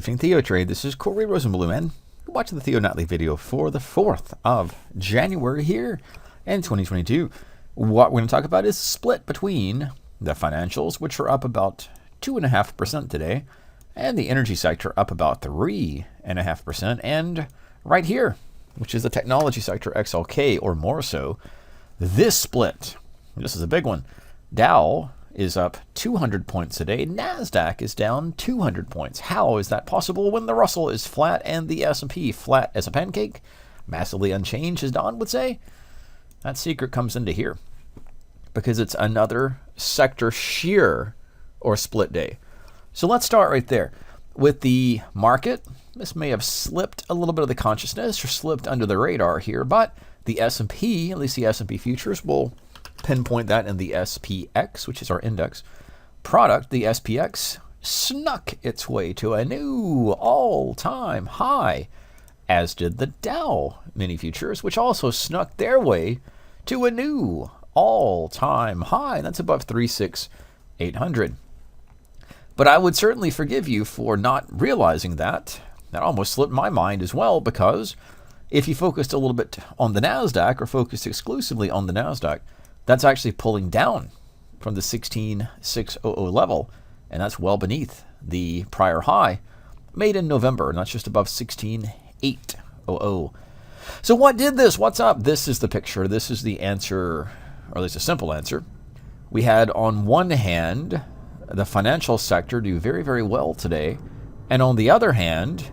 evening, TheoTrade. This is Corey Rosenblum, and you're watching the Theo Nightly video for the 4th of January here in 2022. What we're going to talk about is split between the financials, which are up about 2.5% today, and the energy sector up about 3.5%, and right here, which is the technology sector XLK, or more so, this split. This is a big one. Dow is up 200 points today. Nasdaq is down 200 points. How is that possible when the Russell is flat and the S&P flat as a pancake? Massively unchanged, as Don would say. That secret comes into here because it's another sector shear or split day. So let's start right there with the market. This may have slipped a little bit of the consciousness or slipped under the radar here, but the S&P, at least the S&P futures, will pinpoint that in the SPX, which is our index product. The SPX snuck its way to a new all-time high, as did the Dow mini futures, which also snuck their way to a new all-time high. That's above 36,800. But I would certainly forgive you for not realizing that. That almost slipped my mind as well, because if you focused a little bit on the Nasdaq or focused exclusively on the Nasdaq, that's actually pulling down from the 16,600 level, and that's well beneath the prior high made in November, and that's just above 16,800. So what did this? What's up? This is the picture. This is the answer, or at least a simple answer. We had on one hand the financial sector do very, very well today, and on the other hand,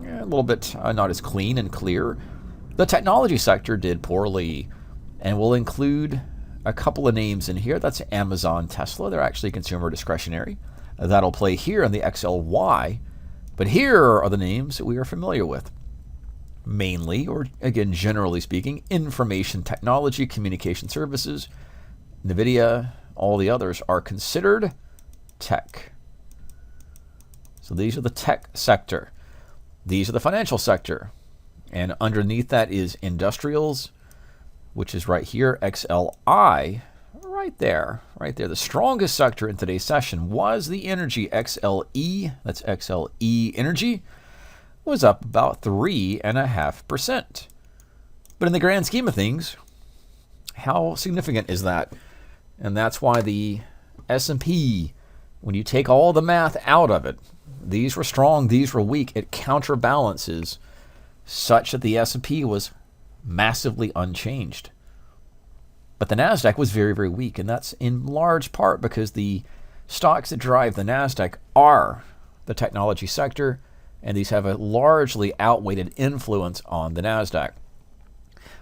a little bit not as clean and clear, the technology sector did poorly, and we'll include a couple of names in here. That's Amazon, Tesla. They're actually consumer discretionary. That'll play here in the XLY. But here are the names that we are familiar with. Mainly, or again, generally speaking, information technology, communication services, NVIDIA, all the others are considered tech. So these are the tech sector. These are the financial sector. And underneath that is industrials, which is right here, XLI, right there. The strongest sector in today's session was the energy, XLE. That's XLE Energy, was up about 3.5%. But in the grand scheme of things, how significant is that? And that's why the S&P, when you take all the math out of it, these were strong, these were weak, it counterbalances such that the S&P was massively unchanged. But the Nasdaq was very, very weak, and that's in large part because the stocks that drive the Nasdaq are the technology sector, and these have a largely outweighed influence on the Nasdaq.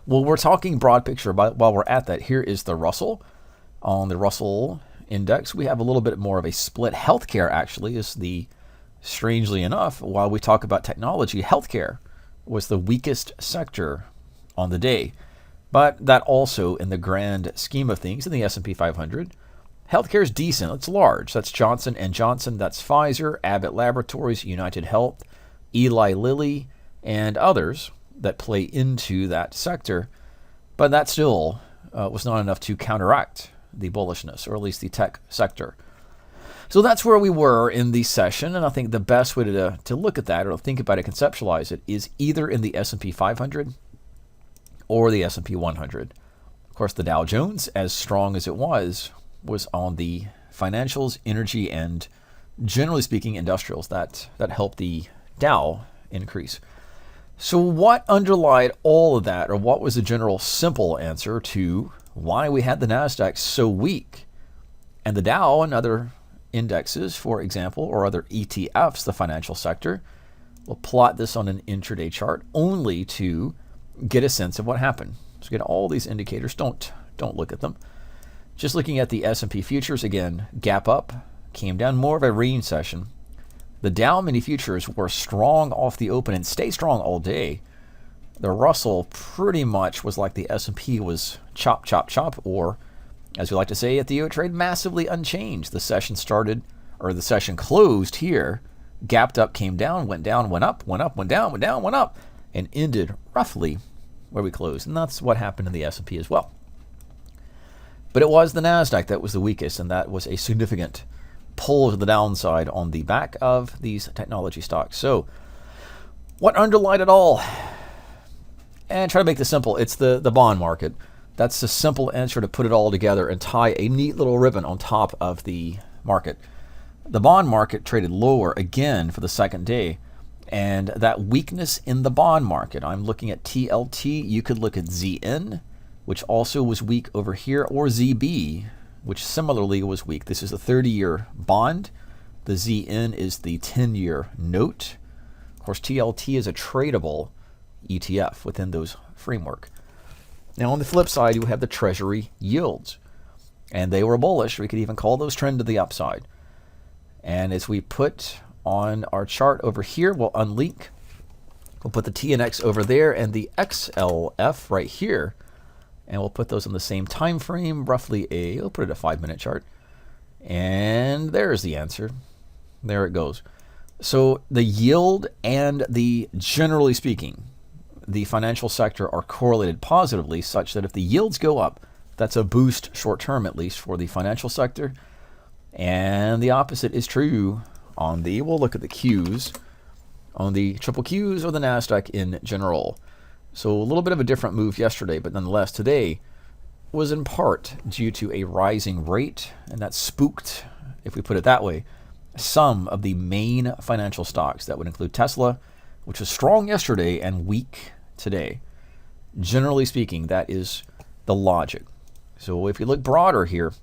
Well, we're talking broad picture, but while we're at that, here is the Russell. On the Russell index, we have a little bit more of a split. Healthcare actually is strangely enough, while we talk about technology, healthcare was the weakest sector on the day. But that also, in the grand scheme of things, in the S&P 500, healthcare is decent. It's large. That's Johnson & Johnson, that's Pfizer, Abbott Laboratories, United Health, Eli Lilly, and others that play into that sector. But that still was not enough to counteract the bullishness, or at least the tech sector. So that's where we were in the session, and I think the best way to look at that, or think about it, conceptualize it, is either in the S&P 500 or the S&P 100. Of course, the Dow Jones, as strong as it was on the financials, energy, and generally speaking, industrials. That helped the Dow increase. So what underlied all of that, or what was the general simple answer to why we had the Nasdaq so weak? And the Dow and other indexes, for example, or other ETFs, the financial sector, we'll plot this on an intraday chart only to get a sense of what happened. So get all these indicators. Don't look at them. Just looking at the S&P futures, again, gap up, came down, more of a range session. The Dow mini futures were strong off the open and stay strong all day. The Russell pretty much was like the S&P was chop, chop, chop, or as we like to say at TheoTrade, massively unchanged. The session started, or the session closed here, gapped up, came down, went up, went up, went down, went down, went up, and ended roughly where we closed. And that's what happened in the S&P as well. But it was the Nasdaq that was the weakest, and that was a significant pull to the downside on the back of these technology stocks. So what underlied it all? And try to make this simple. It's the bond market. That's a simple answer to put it all together and tie a neat little ribbon on top of the market. The bond market traded lower again for the second day. And that weakness in the bond market, I'm looking at TLT. You could look at ZN, which also was weak over here, or ZB, which similarly was weak. This is a 30-year bond. The ZN is the 10-year note. Of course, TLT is a tradable ETF within those framework. Now, on the flip side, you have the Treasury yields, and they were bullish. We could even call those trend to the upside. And as we put on our chart over here, we'll unlink. We'll put the TNX over there and the XLF right here, and we'll put those in the same time frame, roughly we'll put it a 5-minute chart. And there's the answer. There it goes. So the yield and the, generally speaking, the financial sector are correlated positively, such that if the yields go up, that's a boost short term, at least for the financial sector. And the opposite is true on the, we'll look at the Qs, on the triple Qs or the Nasdaq in general. So a little bit of a different move yesterday, but nonetheless today was in part due to a rising rate, and that spooked, if we put it that way, some of the main financial stocks. That would include Tesla, which was strong yesterday and weak today. Generally speaking, that is the logic. So if you look broader here,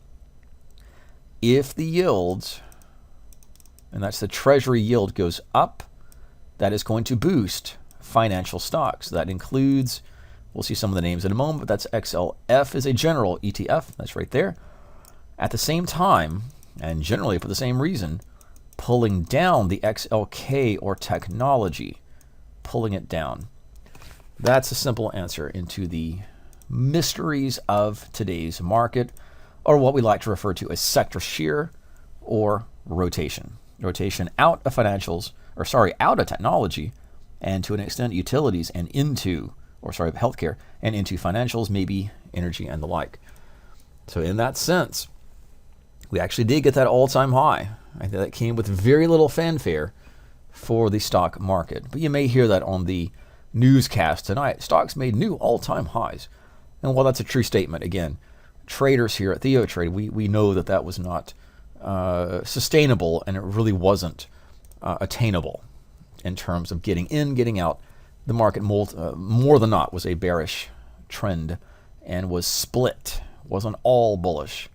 if the yields, and that's the Treasury yield, goes up, that is going to boost financial stocks. That includes, we'll see some of the names in a moment, but that's XLF is a general ETF. That's right there. At the same time, and generally for the same reason, pulling down the XLK or technology, pulling it down. That's a simple answer into the mysteries of today's market, or what we like to refer to as sector shear or rotation. Rotation out of financials, or sorry, out of technology, and to an extent utilities, and into, or sorry, healthcare, and into financials, maybe energy and the like. So in that sense, we actually did get that all-time high. I think that came with very little fanfare for the stock market. But you may hear that on the newscast tonight. Stocks made new all-time highs. And while that's a true statement, again, traders here at TheoTrade, we know that that was not sustainable, and it really wasn't attainable in terms of getting in, getting out. The market more than not was a bearish trend and was split, wasn't all bullish.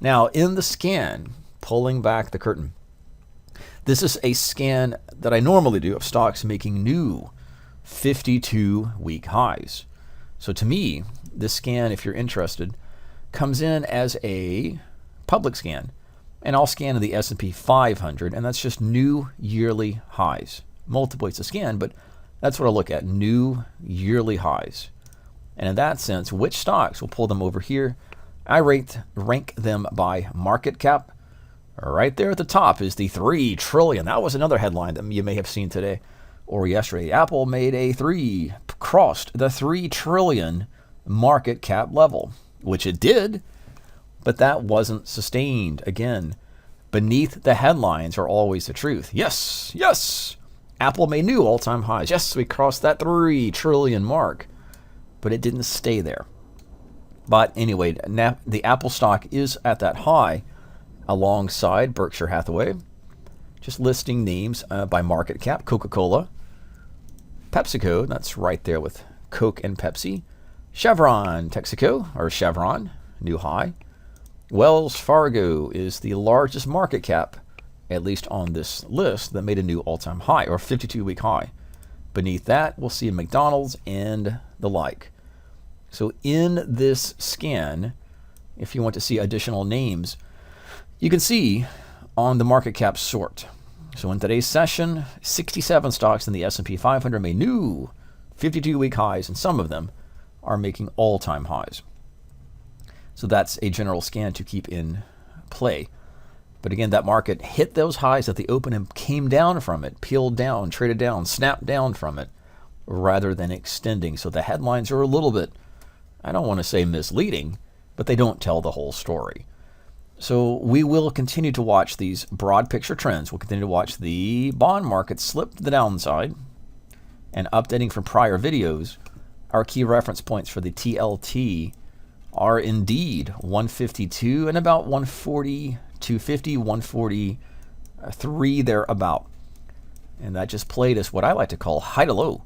Now, in the scan, pulling back the curtain, this is a scan that I normally do of stocks making new 52-week highs. So to me, this scan, if you're interested, comes in as a public scan, and I'll scan the SP500, and that's just new yearly highs. Multiple ways to scan, but that's what I look at, new yearly highs. And in that sense, which stocks, we'll pull them over here. I rank them by market cap. Right there at the top is the 3 trillion. That was another headline that you may have seen today or yesterday. Apple crossed the 3 trillion market cap level, which it did, but that wasn't sustained. Again, beneath the headlines are always the truth. Yes, yes, Apple made new all-time highs. Yes, we crossed that 3 trillion mark, but it didn't stay there. But anyway, the Apple stock is at that high alongside Berkshire Hathaway. Just listing names by market cap. Coca-Cola, PepsiCo, that's right there with Coke and Pepsi. Chevron, Chevron, new high. Wells Fargo is the largest market cap, at least on this list, that made a new all-time high, or 52-week high. Beneath that, we'll see McDonald's and the like. So in this scan, if you want to see additional names, you can see on the market cap sort. So in today's session, 67 stocks in the SP500 made new 52-week highs, and some of them are making all-time highs. So that's a general scan to keep in play. But again, that market hit those highs at the open and came down from it, peeled down, traded down, snapped down from it, rather than extending. So the headlines are a little bit, I don't want to say misleading, but they don't tell the whole story. So we will continue to watch these broad picture trends. We'll continue to watch the bond market slip to the downside. And updating from prior videos, our key reference points for the TLT are indeed 152 and about 140, 250, 143 thereabout. And that just played us what I like to call high to low,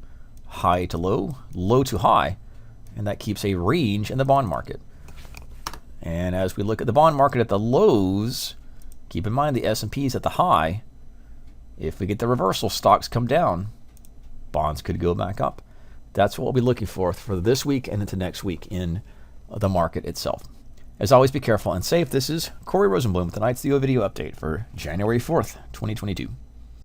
low to high. And that keeps a range in the bond market. And as we look at the bond market at the lows, keep in mind the S&P is at the high. If we get the reversal, stocks come down, bonds could go back up. That's what we'll be looking for this week and into next week in the market itself. As always, be careful and safe. This is Corey Rosenblum with tonight's Theo video update for January 4th, 2022.